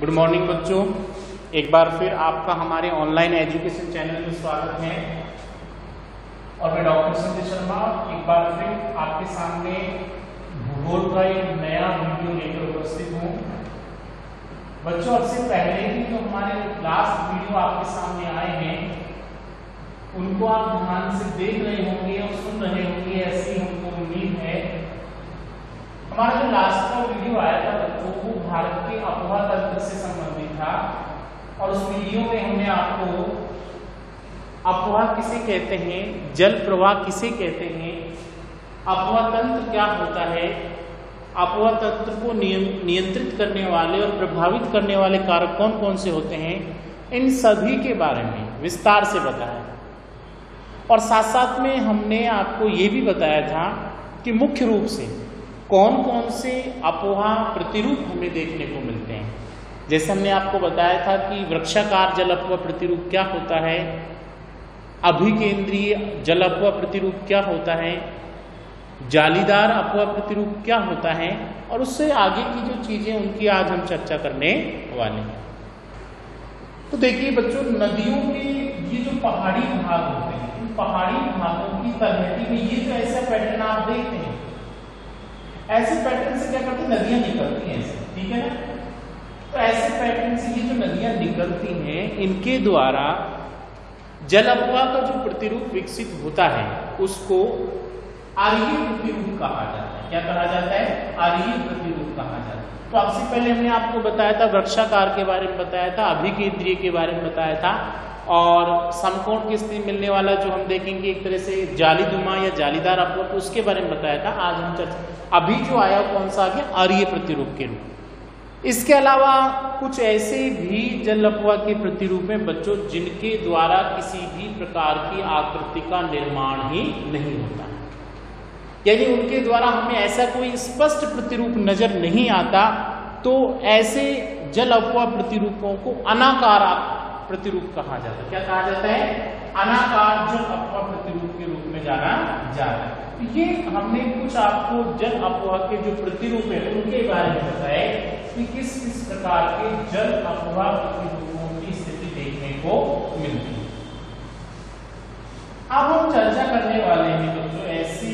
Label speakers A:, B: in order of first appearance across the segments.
A: Good morning बच्चों, एक बार फिर आपका हमारे ऑनलाइन एजुकेशन चैनल में स्वागत है। और मैं डॉक्टर संजय शर्मा एक बार फिर आपके सामने भूगोल का एक नया वीडियो लेकर उपस्थित हूँ। बच्चों, अब से पहले भी जो हमारे लास्ट वीडियो आपके सामने आए हैं उनको आप ध्यान से देख रहे होंगे और सुन रहे होंगे, ऐसी हमको उम्मीद है। हमारा जो लास्ट का वीडियो आया था बच्चों, वो भारत के आबोहवा तंत्र से संबंधित था और उस वीडियो में हमने आपको आबोहवा किसे कहते हैं, जल प्रवाह किसे कहते हैं, आबोहवा तंत्र क्या होता है, आबोहवा तंत्र को नियंत्रित करने वाले और प्रभावित करने वाले कारक कौन कौन से होते हैं, इन सभी के बारे में विस्तार से बताया। और साथ साथ में हमने आपको ये भी बताया था कि मुख्य रूप से कौन कौन से आबोहवा प्रतिरूप हमें देखने को मिलते हैं। जैसे हमने आपको बताया था कि वृक्षाकार जल आबोहवा प्रतिरूप क्या होता है, अभिकेंद्रीय जल आबोहवा प्रतिरूप क्या होता है, जालीदार आबोहवा प्रतिरूप क्या होता है, और उससे आगे की जो चीजें उनकी आज हम चर्चा करने वाले हैं। तो देखिए बच्चों, नदियों के ये जो पहाड़ी भाग होते हैं, इन पहाड़ी भागों की तलहटी में ये जो ऐसा पैटर्न आप देखते हैं, ऐसे पैटर्न से क्या करती हैं, नदियां निकलती हैं ऐसे, ठीक है ना। तो ऐसे पैटर्न से ये जो नदियां निकलती हैं, इनके द्वारा जल आबोहवा का जो प्रतिरूप विकसित होता है उसको आर्यीय प्रतिरूप कहा जाता है। क्या कहा जाता है? आर्यीय प्रतिरूप कहा जाता है। तो आपसे पहले हमने आपको बताया था वृक्षाकार के बारे में बताया था, अभिकेंद्रीय के बारे में बताया था, और समकोण की स्थिति मिलने वाला जो हम देखेंगे एक तरह से जालीनुमा या जालीदार आबोहवा, तो उसके बारे में बताया था। आज हम चर्चा अभी जो आया कौन सा आ गया, आर्यीय प्रतिरूप के रूप। इसके अलावा कुछ ऐसे भी जल आबोहवा के प्रतिरूप हैं बच्चों जिनके द्वारा किसी भी प्रकार की आकृति का निर्माण ही नहीं होता, यानी उनके द्वारा हमें ऐसा कोई स्पष्ट प्रतिरूप नजर नहीं आता। तो ऐसे जल आबोहवा प्रतिरूपों को अनाकार प्रतिरूप कहा जाता है। क्या कहा जाता है? अनाकार जल आबोहवा प्रतिरूप के रूप में जाना जाता है। ये हमने कुछ आपको जल आबोहवा के जो प्रतिरूप है उनके बारे में बताया कि किस किस प्रकार के जल आबोहवा प्रतिरूपों की स्थिति देखने को मिलती है। अब हम चर्चा करने वाले हैं बच्चों ऐसी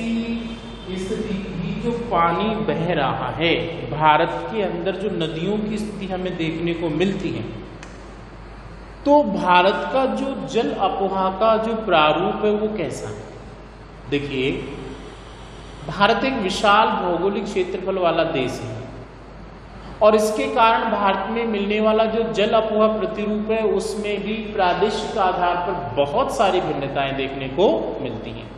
A: स्थिति की जो पानी बह रहा है, भारत के अंदर जो नदियों की स्थिति हमें देखने को मिलती है। तो भारत का जो जल आबोहवा का जो प्रारूप है वो कैसा है? देखिए, भारत एक विशाल भौगोलिक क्षेत्रफल वाला देश है और इसके कारण भारत में मिलने वाला जो जल आबोहवा प्रतिरूप है उसमें भी प्रादेशिक आधार पर बहुत सारी भिन्नताएं देखने को मिलती हैं।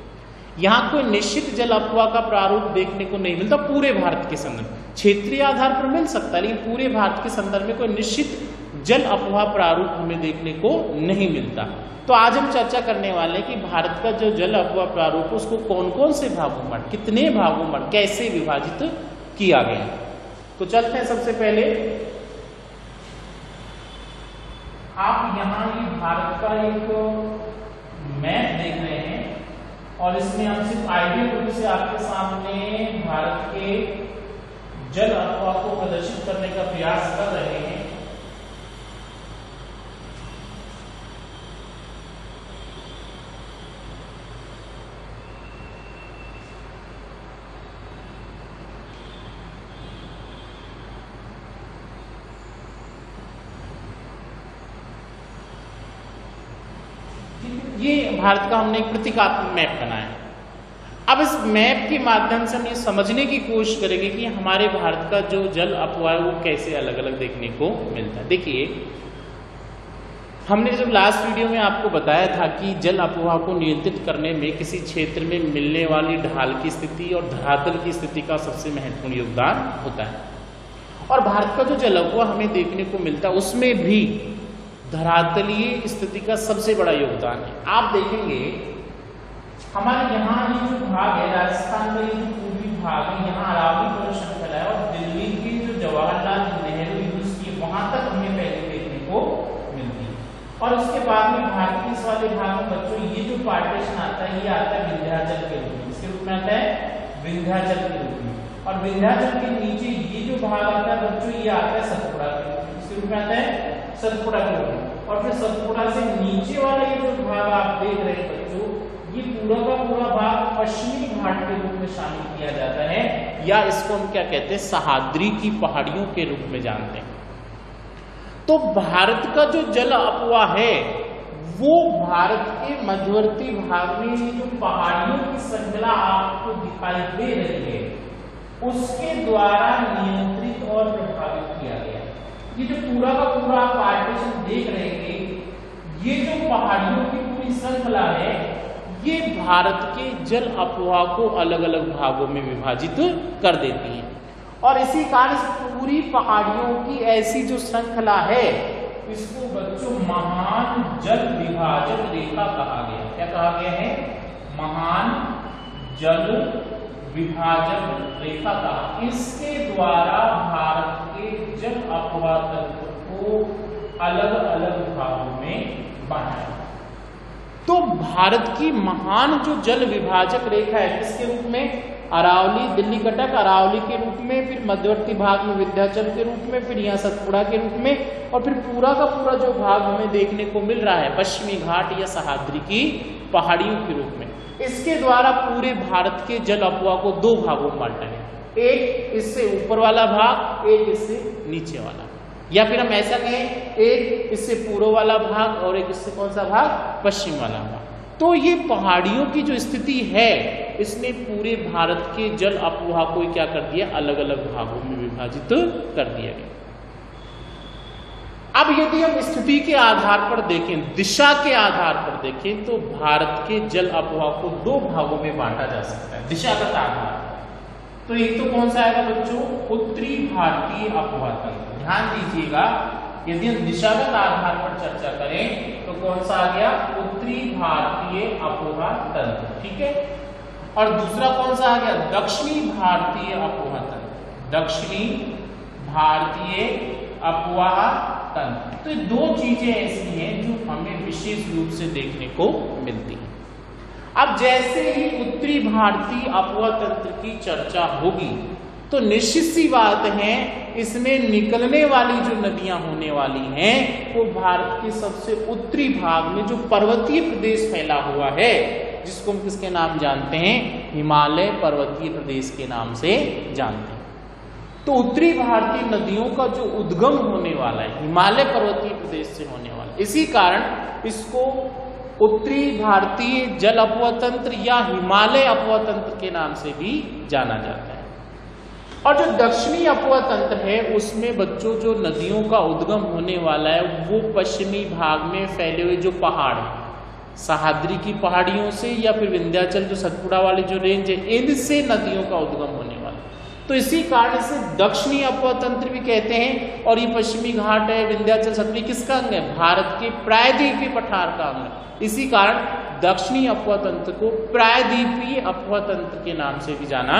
A: यहाँ कोई निश्चित जल आबोहवा का प्रारूप देखने को नहीं मिलता पूरे भारत के संदर्भ में। क्षेत्रीय आधार पर मिल सकता है लेकिन पूरे भारत के संदर्भ में कोई निश्चित जल आबोहवा प्रारूप हमें देखने को नहीं मिलता। तो आज हम चर्चा करने वाले हैं कि भारत का जो जल आबोहवा प्रारूप है उसको कौन कौन से भागों में, कितने भागों में, कैसे विभाजित किया गया। तो चलते हैं। सबसे पहले आप यहाँ ये भारत का एक मैप देख रहे हैं और इसमें हम सिर्फ आइडियल रूप से आपके सामने भारत के जल आबोहवा को प्रदर्शित करने का प्रयास कर रहे हैं। ये भारत का हमने एक प्रतीकात्मक मैप बनाया। अब इस मैप के माध्यम से हम ये समझने की कोशिश करेंगे कि हमारे भारत का जो जल आबोहवा है वो कैसे अलग अलग देखने को मिलता है। देखिए, हमने जब लास्ट वीडियो में आपको बताया था कि जल आबोहवा को नियंत्रित करने में किसी क्षेत्र में मिलने वाली ढाल की स्थिति और धरातल की स्थिति का सबसे महत्वपूर्ण योगदान होता है। और भारत का जो जल आबोहवा हमें देखने को मिलता है उसमें भी धरातलीय स्थिति का सबसे बड़ा योगदान है। आप देखेंगे हमारे यहाँ ये जो भाग है, राजस्थान का ये जो पूर्वी भाग है, यहाँ अरावली पर्वत श्रृंखला है और दिल्ली की जो जवाहरलाल नेहरू यूनिवर्सिटी वहां तक हमें पहले देखने को मिलती है। और उसके बाद में भारत के इस वाले भाग में बच्चों ये जो पार्टीशन आता है, ये आता है विंध्याचल के रूप में। इसके रूप में आता है विंध्याचल के रूप में। और विंध्याचल के नीचे ये जो भाग आता है बच्चों, ये आता है सतपुड़ा के रूप में। किसके रूप में आता है, सतपुड़ा के रूप में। और फिर सतपुड़ा से नीचे वाला ये जो भाग आप देख रहे हैं बच्चों, ये पूरा का पूरा भाग पश्चिमी घाट के रूप में शामिल किया जाता है, या इसको हम क्या कहते हैं, सह्याद्री की पहाड़ियों के रूप में जानते हैं। तो भारत का जो जल अपवाह है वो भारत के मध्यवर्ती भाग में जो पहाड़ियों की श्रृंखला आपको दिखाई दे रही है उसके द्वारा नियंत्रित और प्रभावित किया गया। ये जो पूरा का पूरा पार्टीशन देख रहे हैं, ये जो पहाड़ियों की पूरी श्रृंखला है ये भारत के जल अपवाह को अलग अलग भागों में विभाजित कर देती है। और इसी कारण पूरी पहाड़ियों की ऐसी जो श्रृंखला है इसको बच्चों महान जल विभाजक रेखा कहा गया। क्या कहा गया है, महान जल विभाजक रेखा कहा। इसके द्वारा भारत के जल अपवाह तंत्र को अलग अलग भागों में बांटा। तो भारत की महान जो जल विभाजक रेखा है किसके रूप में, अरावली, दिल्ली कटक अरावली के रूप में, फिर मध्यवर्ती भाग में विंध्याचल के रूप में, फिर यहाँ सतपुड़ा के रूप में, और फिर पूरा का पूरा जो भाग हमें देखने को मिल रहा है पश्चिमी घाट या सह्याद्री की पहाड़ियों के रूप में। इसके द्वारा पूरे भारत के जल अपवाह को दो भागों में बांटा गया, एक इससे ऊपर वाला भाग, एक इससे नीचे वाला, या फिर हम ऐसा कहें एक इससे पूर्व वाला भाग और एक इससे कौन सा भाग, पश्चिम वाला भाग। तो ये पहाड़ियों की जो स्थिति है इसने पूरे भारत के जल अपवाह को क्या कर दिया, अलग अलग भागों में विभाजित कर दिया गया। अब यदि हम स्थिति के आधार पर देखें, दिशा के आधार पर देखें, तो भारत के जल अपवाह को दो भागों में बांटा जा सकता है दिशागत आधार। तो एक तो कौन सा आएगा बच्चों, उत्तरी भारतीय अपवाह तंत्र। ध्यान दीजिएगा, यदि हम दिशागत आधार पर चर्चा करें तो कौन सा आ गया, उत्तरी भारतीय अपवाह तंत्र, ठीक है। और दूसरा कौन सा आ गया, दक्षिणी भारतीय अपवाह तंत्र, दक्षिणी भारतीय अपवाह तंत्र। तो ये दो चीजें ऐसी हैं जो हमें विशेष रूप से देखने को मिलती हैं। अब जैसे ही उत्तरी भारतीय अपवाह तंत्र की चर्चा होगी तो निश्चित सी बात है इसमें निकलने वाली जो नदियां होने वाली हैं वो भारत के सबसे उत्तरी भाग में जो पर्वतीय प्रदेश फैला हुआ है जिसको हम किसके नाम जानते हैं, हिमालय पर्वतीय प्रदेश के नाम से जानते हैं। तो उत्तरी भारतीय नदियों का जो उद्गम होने वाला है हिमालय पर्वतीय प्रदेश से होने वाला है, इसी कारण इसको उत्तरी भारतीय जल अपवाह तंत्र या हिमालय अपवाह तंत्र के नाम से भी जाना जाता है। और जो दक्षिणी अपवाह तंत्र है उसमें बच्चों जो नदियों का उद्गम होने वाला है वो पश्चिमी भाग में फैले हुए जो पहाड़ है, सह्याद्री की पहाड़ियों से या फिर विंध्याचल जो सतपुड़ा वाली जो रेंज है, इनसे नदियों का उद्गम होने वाला है। तो इसी कारण से दक्षिणी अपवाह तंत्र भी कहते हैं। और ये पश्चिमी घाट है, विंध्याचल सतपुड़ा किसका अंग है, भारत के प्रायद्वीपीय पठार का अंग है। इसी कारण दक्षिणी अपवाह तंत्र को प्रायद्वीपीय अपवाह तंत्र के नाम से भी जाना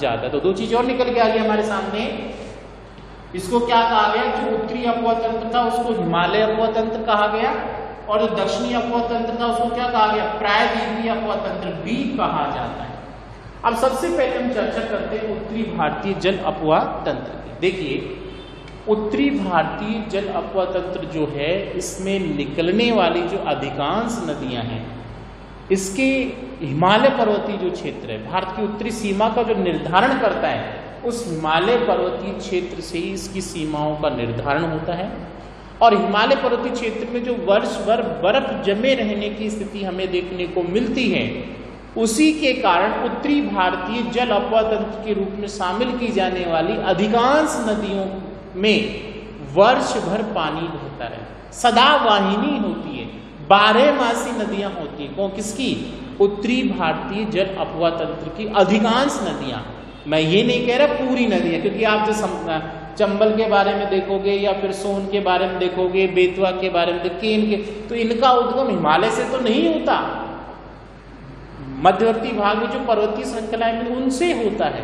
A: जाता है। तो दो चीजें और निकल के आ गई हमारे सामने। इसको क्या कहा गया, जो उत्तरी अपवाह तंत्र था उसको हिमालय अपवाह तंत्र कहा गया, और जो दक्षिणी अपवाह तंत्र था उसको क्या कहा गया, प्रायद्वीपीय अपवाह तंत्र भी कहा जाता है। अब सबसे पहले हम चर्चा करते हैं उत्तरी भारतीय जल अपवाह तंत्र की। देखिए उत्तरी भारतीय जल अपवाह तंत्र जो है इसमें निकलने वाली जो अधिकांश नदियां हैं इसके हिमालय पर्वतीय जो क्षेत्र है, भारत की उत्तरी सीमा का जो निर्धारण करता है उस हिमालय पर्वतीय क्षेत्र से ही इसकी सीमाओं का निर्धारण होता है। और हिमालय पर्वतीय क्षेत्र में जो वर्ष भर बर्फ जमे रहने की स्थिति हमें देखने को मिलती है उसी के कारण उत्तरी भारतीय जल अपवाह तंत्र के रूप में शामिल की जाने वाली अधिकांश नदियों में वर्ष भर पानी बहता है, सदावाहिनी होती है, 12 मासी नदियां होती है। कौन किसकी, उत्तरी भारतीय जल अपवाह तंत्र की अधिकांश नदियां। मैं ये नहीं कह रहा पूरी नदियां, क्योंकि आप जो चंबल के बारे में देखोगे या फिर सोन के बारे में देखोगे, बेतवा के बारे में देखोगे, तो इनका उद्गम हिमालय से तो नहीं होता, मध्यवर्ती भाग में जो पर्वतीय श्रृंखलाएं हैं उनसे होता है।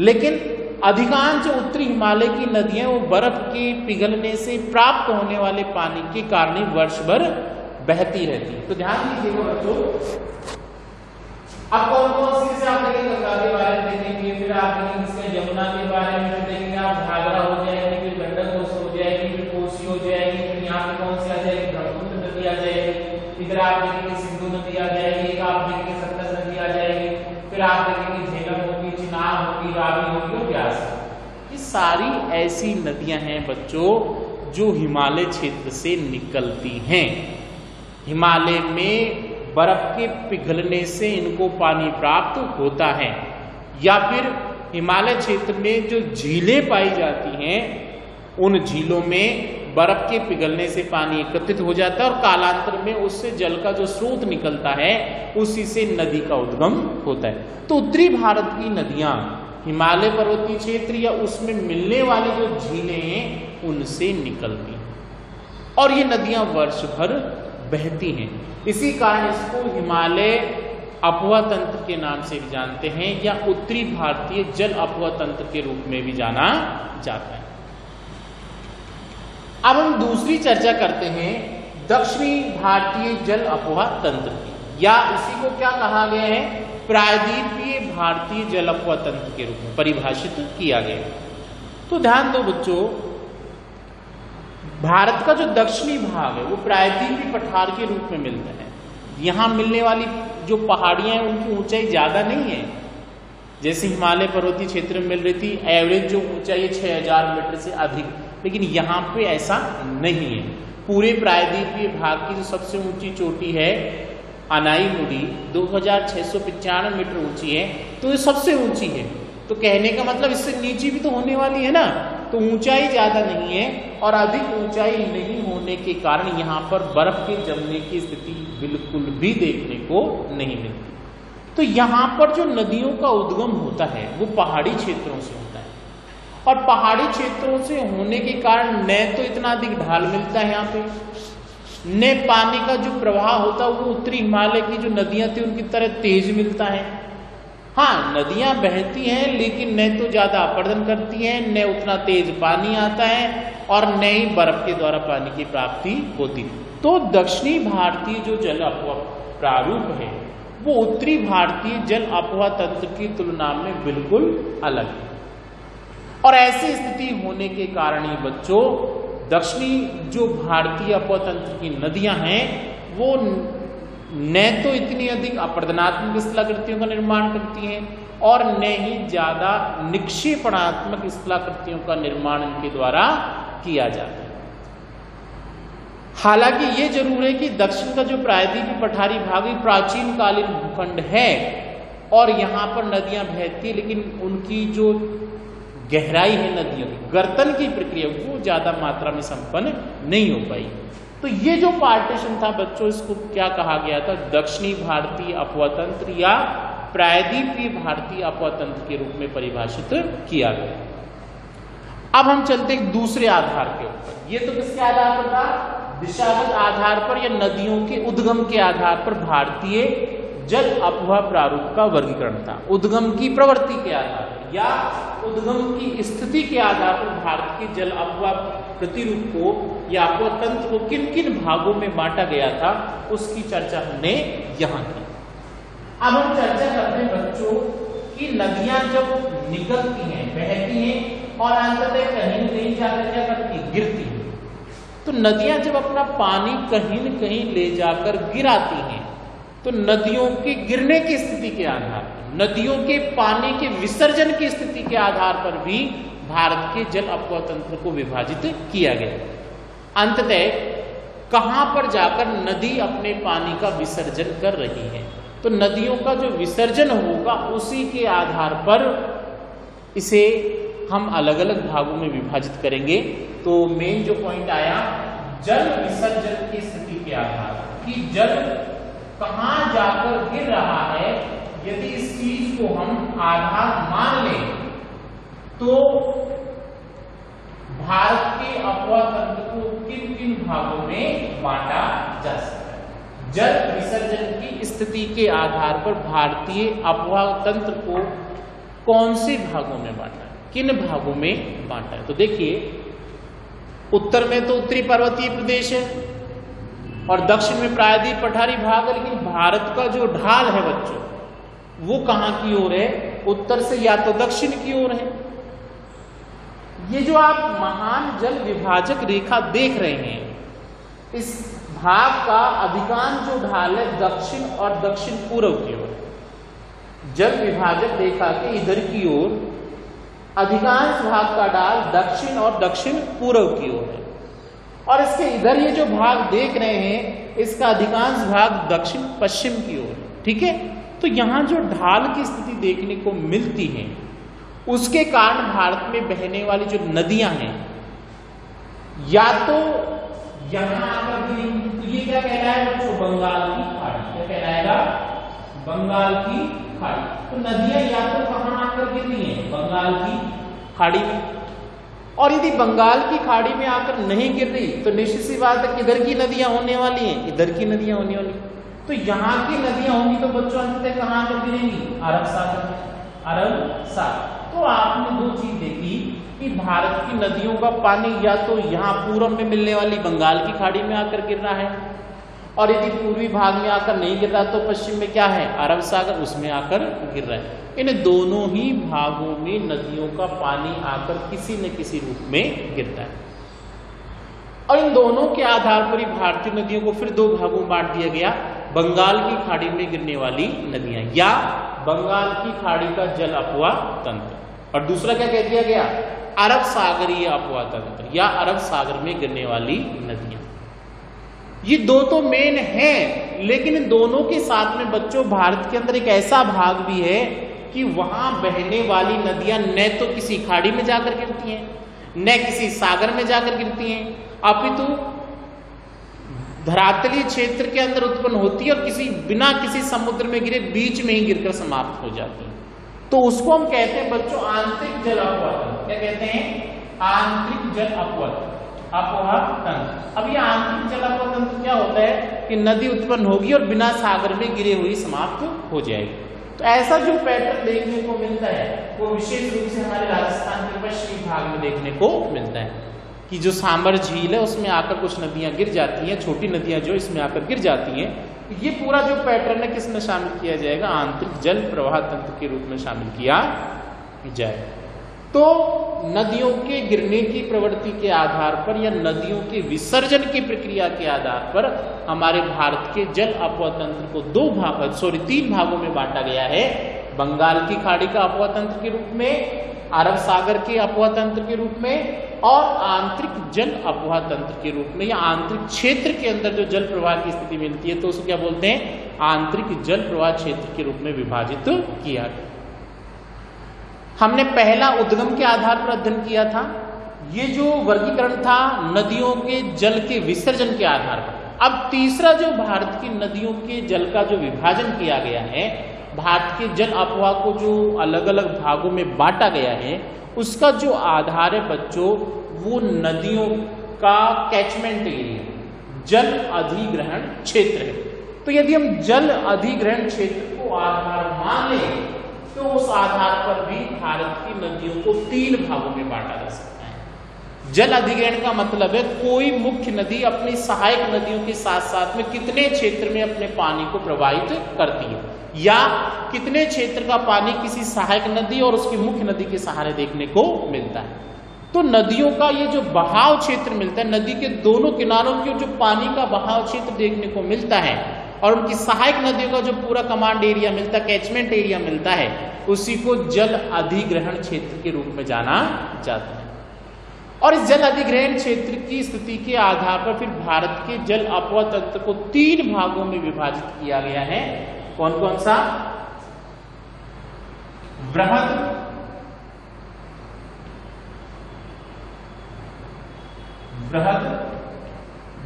A: लेकिन अधिकांश जो उत्तरी हिमालय की नदियां वो बर्फ के पिघलने से प्राप्त होने वाले पानी के कारण वर्ष भर बहती रहती है। तो ध्यान दीजिएगा बच्चों, अब कौन कौन सी से आप देखेंगे, गंगा के बारे में देखेंगे, फिर आप देखेंगे यमुना के बारे में देखेंगे, आप घाघरा हो जाएगी, फिर गंडक हो जाएगी, फिर फिर आप देखेंगे सिंधु नदी आ जाएगी, एक आप देखेंगे सतलज नदी आ जाएगी, फिर आप देखेंगे झेलम होगी, चिनाब होगी, रावी होगी और ब्यास। ये सारी ऐसी नदियां हैं बच्चों जो हिमालय क्षेत्र से निकलती हैं। हिमालय में बर्फ के पिघलने से इनको पानी प्राप्त होता है, या फिर हिमालय क्षेत्र में जो झीलें पाई जाती हैं उन झीलों में बर्फ के पिघलने से पानी एकत्रित हो जाता है और कालांतर में उससे जल का जो स्रोत निकलता है उसी से नदी का उद्गम होता है। तो उत्तरी भारत की नदियां हिमालय पर्वतीय क्षेत्र या उसमें मिलने वाली जो झीलें हैं उनसे निकलती हैं और ये नदियां वर्ष भर बहती हैं। इसी कारण इसको हिमालय अपवा तंत्र के नाम से भी जानते हैं या उत्तरी भारतीय जल अपवा तंत्र के रूप में भी जाना जाता है। अब हम दूसरी चर्चा करते हैं दक्षिणी भारतीय जल अपवा तंत्र की, या इसी को क्या कहा गया है, प्रायद्वीपीय भारतीय जल अपवा तंत्र के रूप में परिभाषित किया गया है। तो ध्यान दो बच्चों, भारत का जो दक्षिणी भाग है वो प्रायद्वीपीय पठार के रूप में मिलता है। यहां मिलने वाली जो पहाड़ियां हैं उनकी ऊंचाई ज्यादा नहीं है, जैसे हिमालय पर्वतीय क्षेत्र में मिल रही थी एवरेज जो ऊंचाई है 6000 मीटर से अधिक, लेकिन यहाँ पे ऐसा नहीं है। पूरे प्रायद्वीपीय भाग की जो सबसे ऊंची चोटी है अनाईमुडी 2695 मीटर ऊंची है, तो ये सबसे ऊंची है। तो कहने का मतलब इससे नीचे भी तो होने वाली है ना, तो ऊंचाई ज्यादा नहीं है और अधिक ऊंचाई नहीं होने के कारण यहाँ पर बर्फ के जमने की स्थिति बिल्कुल भी देखने को नहीं मिलती। तो यहाँ पर जो नदियों का उद्गम होता है वो पहाड़ी क्षेत्रों से होता है और पहाड़ी क्षेत्रों से होने के कारण न तो इतना अधिक ढाल मिलता है यहाँ पे, न पानी का जो प्रवाह होता है वो उत्तरी हिमालय की जो नदियां थी उनकी तरह तेज मिलता है। हाँ, नदियां बहती हैं लेकिन न तो ज्यादा अपर्दन करती हैं, न उतना तेज पानी आता है और न ही बर्फ के द्वारा पानी की प्राप्ति होती। तो दक्षिणी भारतीय जो जल अपवा प्रारूप है वो उत्तरी भारतीय जल अपवा तंत्र की तुलना में बिल्कुल अलग है। और ऐसी स्थिति होने के कारण ही बच्चों दक्षिणी जो भारतीय अपवा तंत्र की नदियां हैं वो न तो इतनी अधिक अपर्दनात्मक स्थलाकृतियों का निर्माण करती हैं और न ही ज्यादा निक्षेपणात्मक स्थलाकृतियों का निर्माण इनके द्वारा किया जाता है। हालांकि ये जरूर है कि दक्षिण का जो प्रायद्वीपीय पठारी भाग प्राचीन कालीन भूखंड है और यहाँ पर नदियां बहती, लेकिन उनकी जो गहराई है नदियों की गर्तन की प्रक्रिया वो ज्यादा मात्रा में संपन्न नहीं हो पाई। तो ये जो पार्टीशन था बच्चों इसको क्या कहा गया था, दक्षिणी भारतीय अपवा तंत्र या प्रायद्वीपीय भारतीय अपवा तंत्र के रूप में परिभाषित किया गया। अब हम चलते हैं दूसरे आधार के ऊपर। ये तो किसके आधार पर था, दिशागत आधार पर या नदियों के उद्गम के आधार पर भारतीय जल अपवा प्रारूप का वर्गीकरण था। उद्गम की प्रवृत्ति के आधार पर या उद्गम की स्थिति के आधार पर भारत के जल अपवा प्रतिरूप को या अपवा तंत्र को किन किन भागों में बांटा गया था उसकी चर्चा हमने यहाँ की। अब हम चर्चा करते हैं बच्चों कि नदियां जब निकलती हैं, बहती हैं और अंततः कहीं न कहीं जाकर क्या करती है, गिरती है। तो नदियां जब अपना पानी कहीं न कहीं ले जाकर गिराती हैं तो नदियों के गिरने की स्थिति के आधार पर, नदियों के पानी के विसर्जन की स्थिति के आधार पर भी भारत के जल अपवा तंत्र को विभाजित किया गया। अंततः कहां पर जाकर नदी अपने पानी का विसर्जन कर रही है, तो नदियों का जो विसर्जन होगा उसी के आधार पर इसे हम अलग अलग भागों में विभाजित करेंगे। तो मेन जो पॉइंट आया जल विसर्जन की स्थिति के आधार पर कि जल कहां जाकर गिर रहा है, यदि इस चीज को हम आधार मान लें तो भारत के अपवा तंत्र को किन किन भागों में बांटा जा सकता है। जल विसर्जन की स्थिति के आधार पर भारतीय अपवा तंत्र को कौन से भागों में बांटा है, किन भागों में बांटा है। तो देखिए उत्तर में तो उत्तरी पर्वतीय प्रदेश है और दक्षिण में प्रायद्वीप पठारी भाग है, लेकिन भारत का जो ढाल है बच्चों वो कहां की ओर है, उत्तर से या तो दक्षिण की ओर है। ये जो आप महान जल विभाजक रेखा देख रहे हैं, इस भाग का अधिकांश जो ढाल है दक्षिण और दक्षिण पूर्व की ओर, जल विभाजक रेखा के इधर की ओर अधिकांश भाग का ढाल दक्षिण और दक्षिण पूर्व की ओर है, और इसके इधर ये जो भाग देख रहे हैं इसका अधिकांश भाग दक्षिण पश्चिम की ओर है। ठीक है, तो यहां जो ढाल की स्थिति देखने को मिलती है उसके कारण भारत में बहने वाली जो नदियां हैं या तो यहां आकर गिरेंगी, तो ये क्या कहलाएगा बच्चों, बंगाल की खाड़ी। क्या कहलाएगा, बंगाल की खाड़ी। तो नदियां या तो कहां आकर गिर रही है, बंगाल की खाड़ी में, और यदि बंगाल की खाड़ी में आकर नहीं गिर रही तो निश्चित सी बात है किधर की नदियां होने वाली हैं, इधर की नदियां होने वाली। तो यहाँ की नदियां होंगी तो बच्चों अंततः कहां आकर गिरेंगी, अरब सागर में, अरब सागर। तो आपने दो चीज देखी कि भारत की नदियों का पानी या तो यहाँ पूर्व में मिलने वाली बंगाल की खाड़ी में आकर गिर रहा है, और यदि पूर्वी भाग में आकर नहीं गिर रहा तो पश्चिम में क्या है, अरब सागर, उसमें आकर गिर रहा है। इन दोनों ही भागों में नदियों का पानी आकर किसी न किसी रूप में गिरता है, और इन दोनों के आधार पर ही भारतीय नदियों को फिर दो भागों में बांट दिया गया, बंगाल की खाड़ी में गिरने वाली नदियां या बंगाल की खाड़ी का जल अपवाह तंत्र, और दूसरा क्या कह दिया गया, अरब सागरीय अपवाह तंत्र या अरब सागर में गिरने वाली नदियां। ये दो तो मेन हैं, लेकिन इन दोनों के साथ में बच्चों भारत के अंदर एक ऐसा भाग भी है कि वहां बहने वाली नदियां न तो किसी खाड़ी में जाकर गिरती हैं, न किसी सागर में जाकर गिरती हैं, अपितु धरातलीय क्षेत्र के अंदर उत्पन्न होती है और बिना किसी समुद्र में गिरे बीच में ही गिरकर समाप्त हो जाती है। तो उसको हम कहते हैं बच्चों आंतरिक जल अपवाह तंत्र। क्या कहते हैं, आंतरिक जल अपवाह तंत्र। अब ये आंतरिक जल अपवाह तंत्र क्या होता है कि नदी उत्पन्न होगी और बिना सागर में गिरे हुई समाप्त हो जाएगी। तो ऐसा जो पैटर्न देखने को मिलता है वो विशेष रूप से हमारे राजस्थान के पश्चिमी भाग में देखने को मिलता है कि जो सांबर झील है उसमें आकर कुछ नदियां गिर जाती हैं, छोटी नदियां जो इसमें आकर गिर जाती हैं। ये पूरा जो पैटर्न है किसमें शामिल किया जाएगा, आंतरिक जल प्रवाह तंत्र के रूप में शामिल किया जाए। तो नदियों के गिरने की प्रवृत्ति के आधार पर या नदियों के विसर्जन की प्रक्रिया के आधार पर हमारे भारत के जल अपवाह तंत्र को तीन भागों में बांटा गया है, बंगाल की खाड़ी का अपवाह तंत्र के रूप में, अरब सागर के अपवाह तंत्र के रूप में, और आंतरिक जल अपवाह तंत्र के रूप में, या आंतरिक क्षेत्र के अंदर जो जल प्रवाह की स्थिति मिलती है तो उसको क्या बोलते हैं, आंतरिक जल प्रवाह क्षेत्र के रूप में विभाजित किया। हमने पहला उद्गम के आधार पर अध्ययन किया था, ये जो वर्गीकरण था नदियों के जल के विसर्जन के आधार पर। अब तीसरा जो भारत की नदियों के जल का जो विभाजन किया गया है, भारत के जल अपवाह को जो अलग अलग भागों में बांटा गया है, उसका जो आधार है बच्चों वो नदियों का कैचमेंट एरिया, जल अधिग्रहण क्षेत्र है। तो यदि हम जल अधिग्रहण क्षेत्र को आधार मान लें तो उस आधार पर भी भारत की नदियों को तीन भागों में बांटा जा सकता है। जल अधिग्रहण का मतलब है कोई मुख्य नदी अपनी सहायक नदियों के साथ साथ में कितने क्षेत्र में अपने पानी को प्रवाहित करती है, या कितने क्षेत्र का पानी किसी सहायक नदी और उसकी मुख्य नदी के सहारे देखने को मिलता है। तो नदियों का ये जो बहाव क्षेत्र मिलता है, नदी के दोनों किनारों की जो पानी का बहाव क्षेत्र देखने को मिलता है और उनकी सहायक नदियों का जो पूरा कमांड एरिया मिलता है, कैचमेंट एरिया मिलता है, उसी को जल अधिग्रहण क्षेत्र के रूप में जाना जाता है। और इस जल अधिग्रहण क्षेत्र की स्थिति के आधार पर फिर भारत के जल अपवाह तंत्र को तीन भागों में विभाजित किया गया है। कौन कौन सा, बृहद,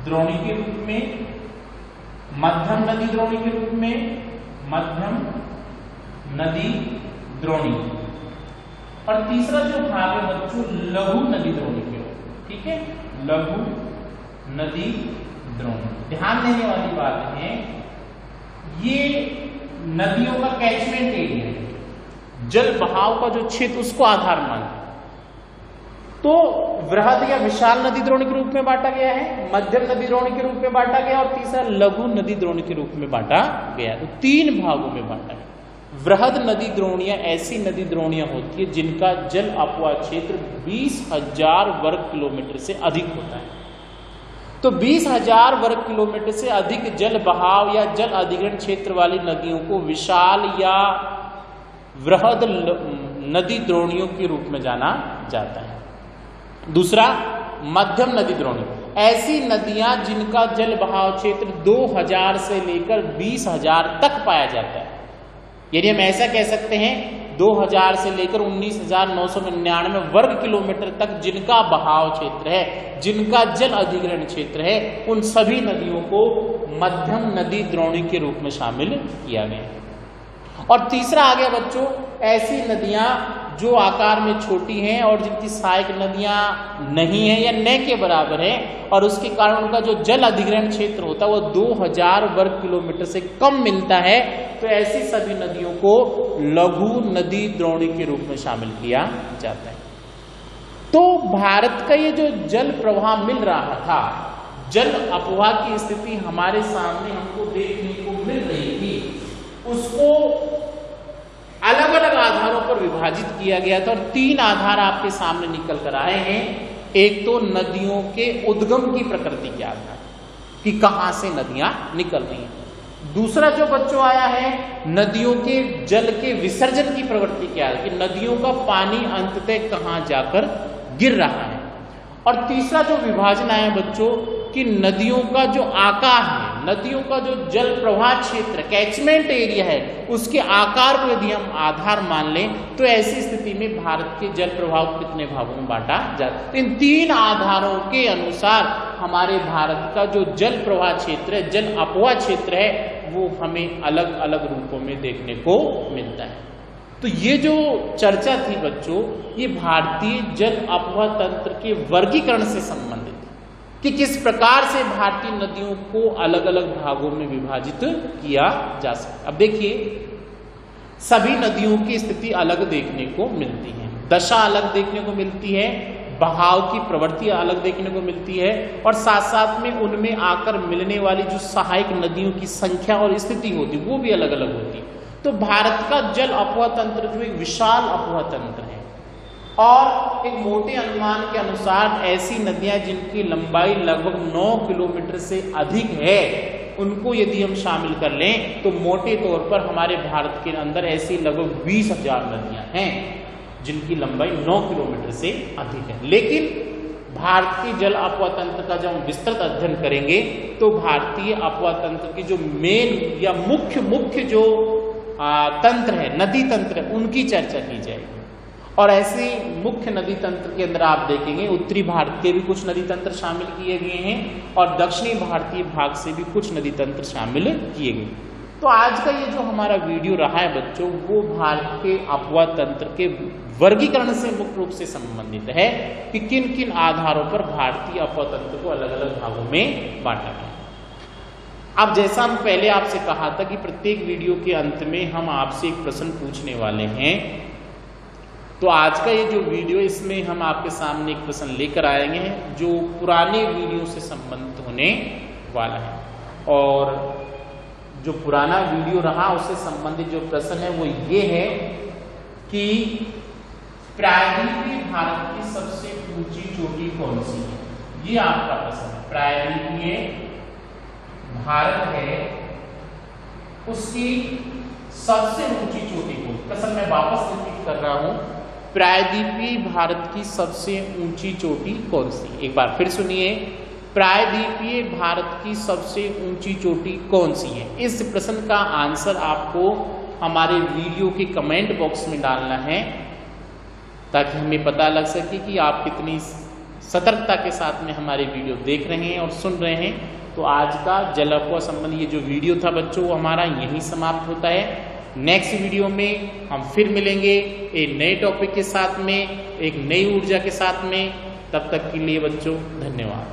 A: द्रोणी के रूप में, मध्यम नदी द्रोणी के रूप में, मध्यम नदी द्रोणी, और तीसरा जो भाग है बच्चों लघु नदी द्रोणी के रूप। ठीक है, लघु नदी द्रोणी। ध्यान देने वाली बात है ये नदियों का कैचमेंट एरिया है, जल बहाव का जो क्षेत्र उसको आधार मानते। तो बृहद या विशाल नदी द्रोणी के रूप में बांटा गया है, मध्यम नदी द्रोणी के रूप में बांटा गया, और तीसरा लघु नदी द्रोणी के रूप में बांटा गया। तो तीन भागों में बांटा गया। बृहद नदी द्रोणियां ऐसी नदी द्रोणियां होती है जिनका जल अपवाह क्षेत्र 20,000 वर्ग किलोमीटर से अधिक होता है। तो 20,000 वर्ग किलोमीटर से अधिक जल बहाव या जल अधिग्रहण क्षेत्र वाली नदियों को विशाल या वृहद नदी द्रोणियों के रूप में जाना जाता है। दूसरा, मध्यम नदी द्रोणी, ऐसी नदियां जिनका जल बहाव क्षेत्र 2,000 से लेकर 20,000 तक पाया जाता है। यानी हम ऐसा कह सकते हैं 2000 से लेकर 19,999 वर्ग किलोमीटर तक जिनका बहाव क्षेत्र है, जिनका जल अधिग्रहण क्षेत्र है, उन सभी नदियों को मध्यम नदी द्रोणी के रूप में शामिल किया गया। और तीसरा आ गया बच्चों, ऐसी नदियां जो आकार में छोटी हैं और जिनकी सहायक नदियां नहीं है या न के बराबर है और उसके कारण उनका जो जल अधिग्रहण क्षेत्र होता है वो 2000 वर्ग किलोमीटर से कम मिलता है, तो ऐसी सभी नदियों को लघु नदी द्रोणी के रूप में शामिल किया जाता है। तो भारत का ये जो जल प्रवाह मिल रहा था, जल अपवाह की स्थिति हमारे सामने हमको देखने को मिल रही थी, उसको अलग अलग आधारों पर विभाजित किया गया था और 3 आधार आपके सामने निकल कर आए हैं। एक तो नदियों के उद्गम की प्रकृति के आधार कि कहां से नदियां निकल रही हैं। दूसरा जो बच्चों आया है नदियों के जल के विसर्जन की प्रवृत्ति के आधार कि नदियों का पानी अंततः कहां जाकर गिर रहा है। और तीसरा जो विभाजन आया बच्चों कि नदियों का जो आकार है, नदियों का जो जल प्रवाह क्षेत्र कैचमेंट एरिया है, उसके आकार को यदि हम आधार मान लें तो ऐसी स्थिति में भारत के जल प्रवाह को कितने भागों में बांटा जाता है। इन 3 आधारों के अनुसार हमारे भारत का जो जल प्रवाह क्षेत्र है, जल अपवाह क्षेत्र है, वो हमें अलग अलग रूपों में देखने को मिलता है। तो ये जो चर्चा थी बच्चों, ये भारतीय जल अपवाह तंत्र के वर्गीकरण से संबंधित कि किस प्रकार से भारतीय नदियों को अलग अलग भागों में विभाजित किया जा सकता। अब देखिए, सभी नदियों की स्थिति अलग देखने को मिलती है, दशा अलग देखने को मिलती है, बहाव की प्रवृत्ति अलग देखने को मिलती है और साथ साथ में उनमें आकर मिलने वाली जो सहायक नदियों की संख्या और स्थिति होती है वो भी अलग अलग होती है। तो भारत का जल अपवाह तंत्र जो एक विशाल अपवाह तंत्र है और एक मोटे अनुमान के अनुसार ऐसी नदियां जिनकी लंबाई लगभग 9 किलोमीटर से अधिक है, उनको यदि हम शामिल कर लें तो मोटे तौर पर हमारे भारत के अंदर ऐसी लगभग 20,000 नदियां हैं जिनकी लंबाई 9 किलोमीटर से अधिक है। लेकिन भारतीय जल अपवाह तंत्र का जब हम विस्तृत अध्ययन करेंगे तो भारतीय अपवाह तंत्र की जो मेन या मुख्य जो तंत्र है, नदी तंत्र है, उनकी चर्चा की जाएगी। और ऐसे मुख्य नदी तंत्र के अंदर आप देखेंगे उत्तरी भारत के भी कुछ नदी तंत्र शामिल किए गए हैं और दक्षिणी भारतीय भाग से भी कुछ नदी तंत्र शामिल किए गए। तो आज का ये जो हमारा वीडियो रहा है बच्चों, वो भारत के अपवाह तंत्र के वर्गीकरण से मुख्य रूप से संबंधित है कि किन किन आधारों पर भारतीय अपवाह तंत्र को अलग अलग भागों में बांटा गया। अब जैसा हम पहले आपसे कहा था कि प्रत्येक वीडियो के अंत में हम आपसे एक प्रश्न पूछने वाले हैं, तो आज का ये जो वीडियो, इसमें हम आपके सामने एक प्रश्न लेकर आएंगे जो पुराने वीडियो से संबंधित होने वाला है। और जो पुराना वीडियो रहा उससे संबंधित जो प्रश्न है वो ये है कि प्रायद्वीपीय भारत की सबसे ऊंची चोटी कौन सी है। ये आपका प्रश्न है। प्रायद्वीपीय भारत है, उसकी सबसे ऊंची चोटी कौन। प्रश्न मैं वापस रिपीट कर रहा हूं, प्रायद्वीपीय भारत की सबसे ऊंची चोटी कौन सी। एक बार फिर सुनिए, प्रायद्वीपीय भारत की सबसे ऊंची चोटी कौन सी है। इस प्रश्न का आंसर आपको हमारे वीडियो के कमेंट बॉक्स में डालना है ताकि हमें पता लग सके कि आप कितनी सतर्कता के साथ में हमारे वीडियो देख रहे हैं और सुन रहे हैं। तो आज का जल अपवाह संबंधी ये जो वीडियो था बच्चों, वो हमारा यहीं समाप्त होता है। नेक्स्ट वीडियो में हम फिर मिलेंगे एक नए टॉपिक के साथ में, एक नई ऊर्जा के साथ में। तब तक के लिए बच्चों धन्यवाद।